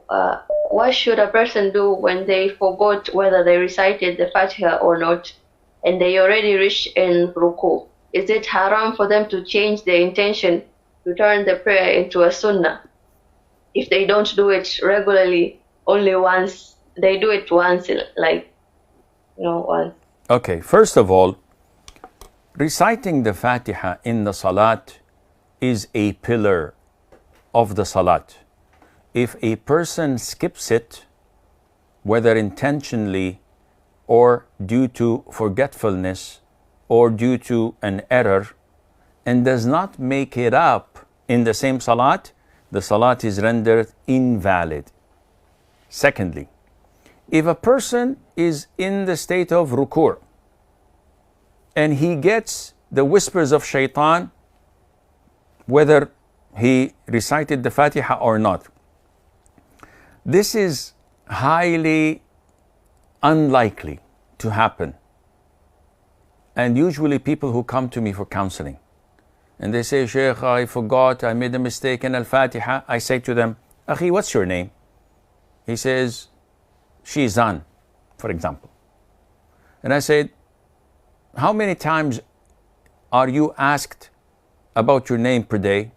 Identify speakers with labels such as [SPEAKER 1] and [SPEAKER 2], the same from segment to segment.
[SPEAKER 1] uh, what should a person do when they forgot whether they recited the fateha or not, and they already reached in ruku? Is it haram for them to change their intention to turn the prayer into a sunnah if they don't do it regularly? Only once they do it once, like once.
[SPEAKER 2] Okay, first of all, reciting the Fatiha in the Salat is a pillar of the Salat. If a person skips it, whether intentionally or due to forgetfulness or due to an error, and does not make it up in the same Salat, the Salat is rendered invalid. Secondly, if a person is in the state of ruku' and he gets the whispers of shaitan, whether he recited the Fatiha or not, this is highly unlikely to happen. And usually people who come to me for counseling and they say, Shaykh, I forgot, I made a mistake in Al-Fatiha. I say to them, Akhi, what's your name? He says, Shizan, for example. And I said, how many times are you asked about your name per day?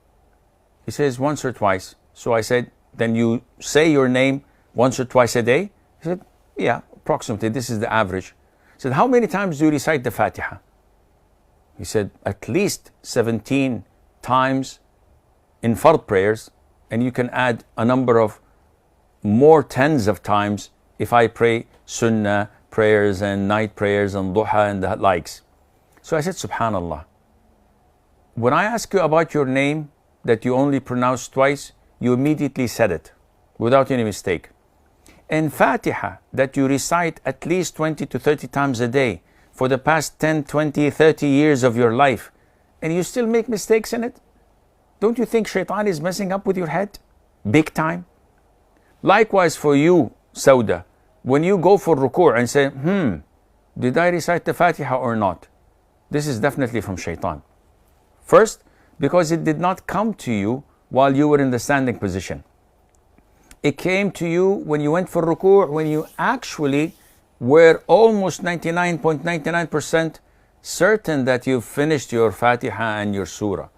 [SPEAKER 2] He says, once or twice. So I said, then you say your name once or twice a day? He said, yeah, approximately, this is the average. I said, how many times do you recite the Fatiha? He said, at least 17 times in fard prayers, and you can add a number of more tens of times if I pray sunnah prayers and night prayers and duha and the likes. So I said, subhanallah, when I ask you about your name that you only pronounced twice, you immediately said it without any mistake. And Fatiha that you recite at least 20 to 30 times a day for the past 10, 20, 30 years of your life, and you still make mistakes in it? Don't you think shaitan is messing up with your head? Big time. Likewise for you, Sauda, when you go for ruku' and say, did I recite the Fatiha or not? This is definitely from shaitan. First, because it did not come to you while you were in the standing position. It came to you when you went for ruku', when you actually were almost 99.99% certain that you've finished your Fatiha and your surah.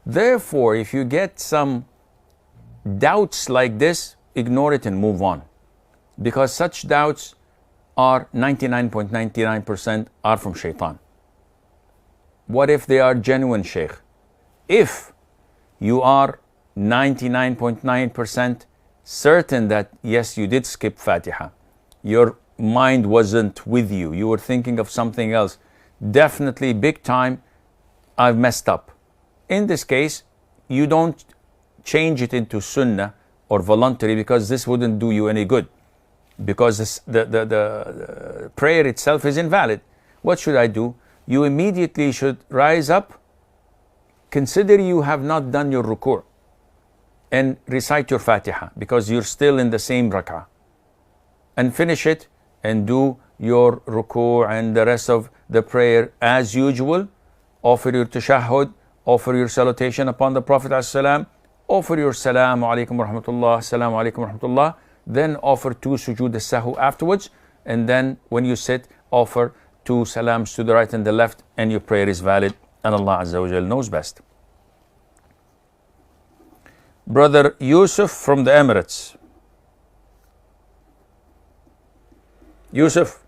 [SPEAKER 2] Therefore, if you get some doubts like this, ignore it and move on. Because such doubts are 99.99% are from shaitan. What if they are genuine, Shaykh? If you are 99.9% certain that yes, you did skip Fatiha, your mind wasn't with you, you were thinking of something else, definitely big time, I've messed up. In this case, you don't change it into sunnah or voluntary, because this wouldn't do you any good, because the prayer itself is invalid. What should I do? You immediately should rise up, consider you have not done your ruku', and recite your Fatiha, because you're still in the same rak'ah, and finish it and do your ruku' and the rest of the prayer as usual. Offer your tashahhud, offer your salutation upon the Prophet ﷺ, offer your salamu alaykum wa rahmatullah, salamu alaykum wa rahmatullah, then offer 2 sujood as-sahu afterwards, and then when you sit, offer 2 salams to the right and the left, and your prayer is valid, and Allah Azza wa Jal knows best. Brother Yusuf from the Emirates. Yusuf.